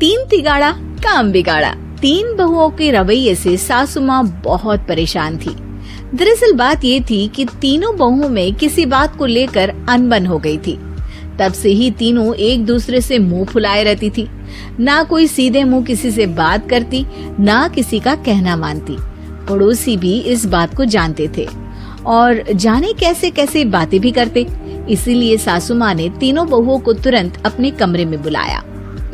तीन तिगाड़ा काम बिगाड़ा। तीन बहुओं के रवैये से सासू माँ बहुत परेशान थी। दरअसल बात ये थी कि तीनों बहुओं में किसी बात को लेकर अनबन हो गई थी। तब से ही तीनों एक दूसरे से मुंह फुलाए रहती थी। ना कोई सीधे मुंह किसी से बात करती, ना किसी का कहना मानती। पड़ोसी भी इस बात को जानते थे और जाने कैसे कैसे बातें भी करते। इसीलिए सासू माँ ने तीनों बहुओं को तुरंत अपने कमरे में बुलाया।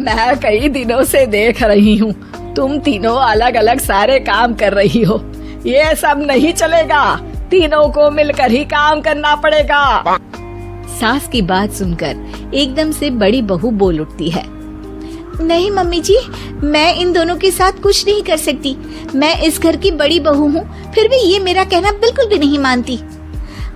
मैं कई दिनों से देख रही हूँ, तुम तीनों अलग अलग सारे काम कर रही हो। ये सब नहीं चलेगा, तीनों को मिलकर ही काम करना पड़ेगा। सास की बात सुनकर एकदम से बड़ी बहू बोल उठती है। नहीं मम्मी जी, मैं इन दोनों के साथ कुछ नहीं कर सकती। मैं इस घर की बड़ी बहू हूँ, फिर भी ये मेरा कहना बिल्कुल भी नहीं मानती।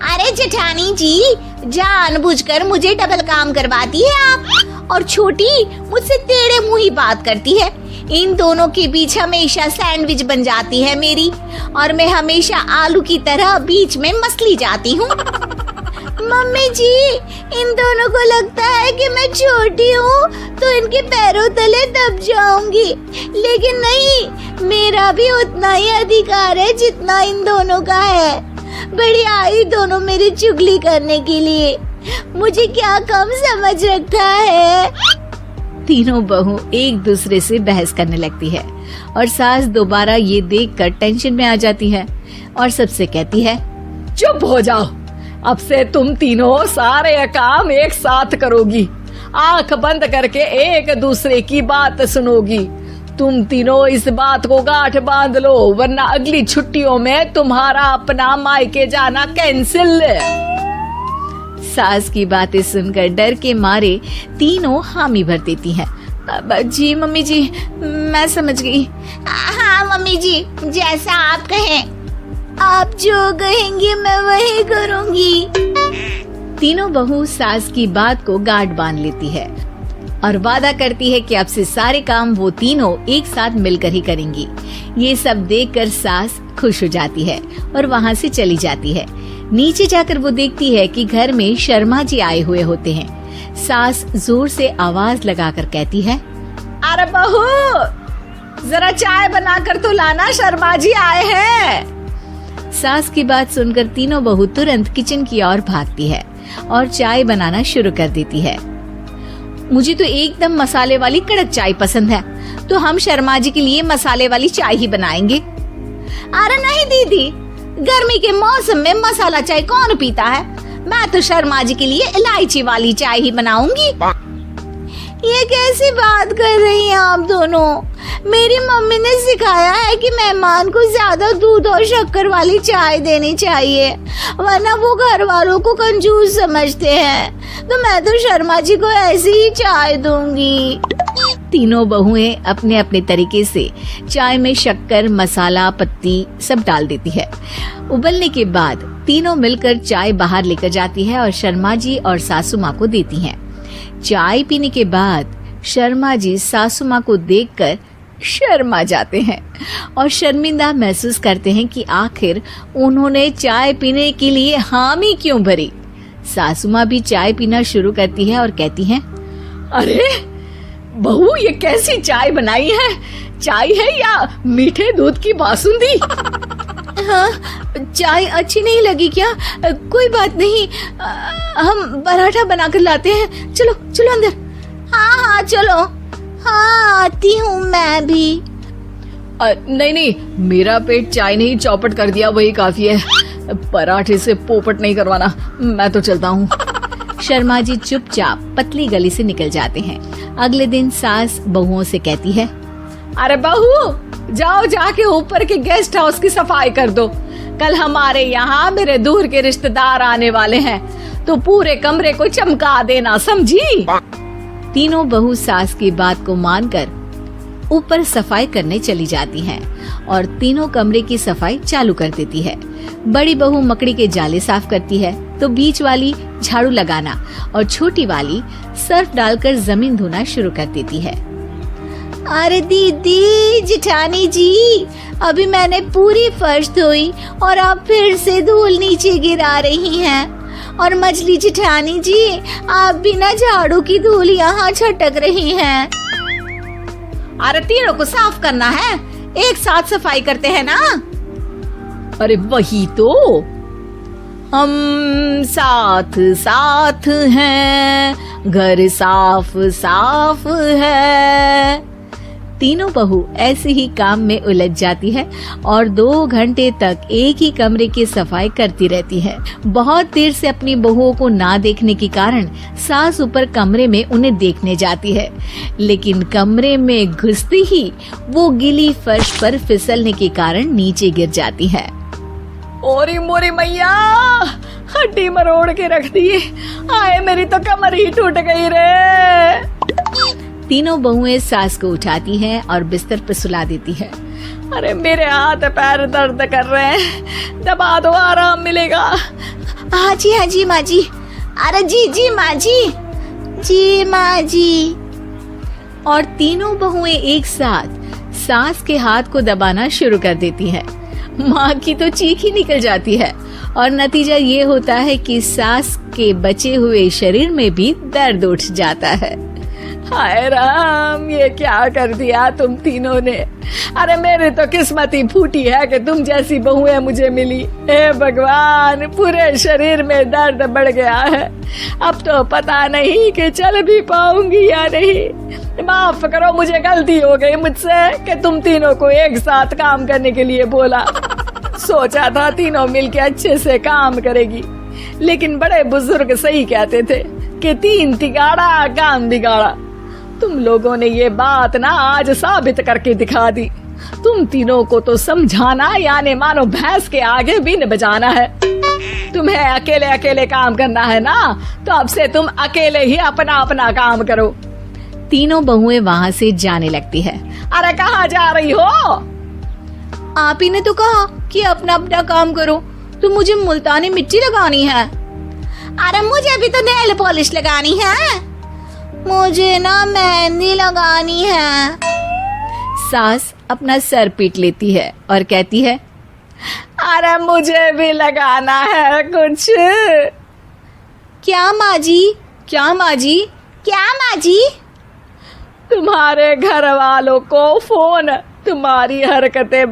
अरे जेठानी जी, जानबूझकर मुझे डबल काम करवाती है आप। और छोटी मुझसे टेढ़े मुंह ही बात करती है। इन दोनों के बीच हमेशा सैंडविच बन जाती है मेरी, और मैं हमेशा आलू की तरह बीच में मसली जाती हूँ। मम्मी जी, इन दोनों को लगता है कि मैं छोटी हूँ तो इनके पैरों तले दब जाऊंगी, लेकिन नहीं, मेरा भी उतना ही अधिकार है जितना इन दोनों का है। बड़ी आई दोनों मेरी चुगली करने के लिए, मुझे क्या कम समझ रखा है। तीनों बहू एक दूसरे से बहस करने लगती है और सास दोबारा ये देखकर टेंशन में आ जाती है और सबसे कहती है, चुप हो जाओ, अब से तुम तीनों सारे काम एक साथ करोगी। आंख बंद करके एक दूसरे की बात सुनोगी। तुम तीनों इस बात को गांठ बांध लो, वरना अगली छुट्टियों में तुम्हारा अपना मायके जाना कैंसिल। सास की बातें सुनकर डर के मारे तीनों हामी भर देती हैं। जी मम्मी जी, मैं समझ गई। हाँ मम्मी जी, जैसा आप कहें। आप जो कहेंगी मैं वही करूँगी। तीनों बहू सास की बात को गांठ बांध लेती है और वादा करती है कि अब से सारे काम वो तीनों एक साथ मिलकर ही करेंगी। ये सब देखकर सास खुश हो जाती है और वहाँ से चली जाती है। नीचे जाकर वो देखती है कि घर में शर्मा जी आए हुए होते हैं। सास जोर से आवाज लगाकर कहती है, अरे बहू, जरा चाय बनाकर तो लाना, शर्मा जी आए हैं। सास की बात सुनकर तीनों बहू तुरंत किचन की ओर भागती है और चाय बनाना शुरू कर देती है। मुझे तो एकदम मसाले वाली कड़क चाय पसंद है, तो हम शर्मा जी के लिए मसाले वाली चाय ही बनाएंगे। अरे नहीं दीदी, गर्मी के मौसम में मसाला चाय कौन पीता है? मैं तो शर्मा जी के लिए इलायची वाली चाय ही बनाऊंगी। ये कैसी बात कर रही हैं आप दोनों? मेरी मम्मी ने सिखाया है कि मेहमान को ज्यादा दूध और शक्कर वाली चाय देनी चाहिए, वरना वो घर वालों को कंजूस समझते हैं। तो मैं तो शर्मा जी को ऐसी ही चाय दूंगी। तीनों बहुएं अपने अपने तरीके से चाय में शक्कर, मसाला, पत्ती सब डाल देती है। उबलने के बाद तीनों मिलकर चाय बाहर लेकर जाती है और शर्मा जी और सासू माँ को देती हैं। चाय पीने के बाद शर्मा जी सासू माँ को देखकर शर्मा जाते हैं और शर्मिंदा महसूस करते हैं कि आखिर उन्होंने चाय पीने के लिए हामी क्यों भरी। सासू माँ भी चाय पीना शुरू करती है और कहती हैं, अरे बहू, ये कैसी चाय बनाई है? चाय है या मीठे दूध की बासुंदी? हाँ, चाय अच्छी नहीं लगी क्या? कोई बात नहीं, हम पराठा बनाकर लाते हैं। चलो चलो अंदर। हाँ चलो। हाँ, आती हूँ मैं भी। नहीं नहीं, मेरा पेट चाय ने ही चौपट कर दिया, वही काफी है। पराठे से पोपट नहीं करवाना, मैं तो चलता हूँ। शर्मा जी चुपचाप पतली गली से निकल जाते हैं। अगले दिन सास बहुओं से कहती है, अरे बहू, जाओ जाके ऊपर के गेस्ट हाउस की सफाई कर दो। कल हमारे यहाँ मेरे दूर के रिश्तेदार आने वाले हैं, तो पूरे कमरे को चमका देना, समझी? तीनों बहू सास की बात को मानकर ऊपर सफाई करने चली जाती हैं और तीनों कमरे की सफाई चालू कर देती है। बड़ी बहू मकड़ी के जाले साफ करती है, तो बीच वाली झाड़ू लगाना और छोटी वाली सर्फ डालकर जमीन धोना शुरू कर देती है। अरे दीदी, जेठानी जी, अभी मैंने पूरी फर्श धोई और आप फिर से धूल नीचे गिरा रही हैं। और मछली जेठानी जी, आप बिना झाड़ू की धूल यहाँ छटक रही हैं। अरे तीनों को साफ करना है, एक साथ सफाई करते हैं ना। अरे वही तो, हम साथ साथ हैं, घर साफ साफ है। तीनों बहू ऐसे ही काम में उलझ जाती है और 2 घंटे तक एक ही कमरे की सफाई करती रहती है। बहुत देर से अपनी बहुओं को ना देखने के कारण सास ऊपर कमरे में उन्हें देखने जाती है, लेकिन कमरे में घुसते ही वो गीली फर्श पर फिसलने के कारण नीचे गिर जाती है। ओरी मोरी मैया, हड्डी मरोड़ के रख दी। आए मेरी तो कमर ही टूट गई रे। तीनों बहुएं सास को उठाती हैं और बिस्तर पर सुला देती है। अरे मेरे हाथ पैर दर्द कर रहे हैं, दबा दो, आराम मिलेगा। हाँ जी माँ जी। अरे जी माँ जी, जी माँ जी। और तीनों बहुएं एक साथ सास के हाथ को दबाना शुरू कर देती हैं। माँ की तो चीख ही निकल जाती है और नतीजा ये होता है कि सास के बचे हुए शरीर में भी दर्द उठ जाता है। हाय राम, ये क्या कर दिया तुम तीनों ने। अरे मेरी तो किस्मत ही फूटी है कि तुम जैसी बहुएं मुझे मिली। हे भगवान, पूरे शरीर में दर्द बढ़ गया है। अब तो पता नहीं कि चल भी पाऊंगी या नहीं। माफ करो, मुझे गलती हो गई मुझसे कि तुम तीनों को एक साथ काम करने के लिए बोला। सोचा था तीनों मिलके अच्छे से काम करेगी, लेकिन बड़े बुजुर्ग सही कहते थे कि 3 तिगाड़ा काम बिगाड़ा। तुम लोगों ने ये बात ना आज साबित करके दिखा दी। तुम तीनों को तो समझाना यानी मानो भैंस के आगे भी न बजाना है। तुम्हें अकेले अकेले काम करना है ना, तो अब से तुम अकेले ही अपना अपना काम करो। तीनों बहुएं वहाँ से जाने लगती है। अरे कहाँ जा रही हो? आप ही ने तो कहा कि अपना अपना काम करो, तो मुझे मुल्तानी मिट्टी लगानी है। अरे मुझे भी तो नेल पॉलिश लगानी है, मुझे ना मेहंदी लगानी है। सास अपना सर पीट लेती है और कहती है, अरे मुझे भी लगाना है कुछ। क्या माँ जी? क्या माँ जी? क्या माँ जी? तुम्हारे घर वालों को फोन, तुम्हारी हरकतें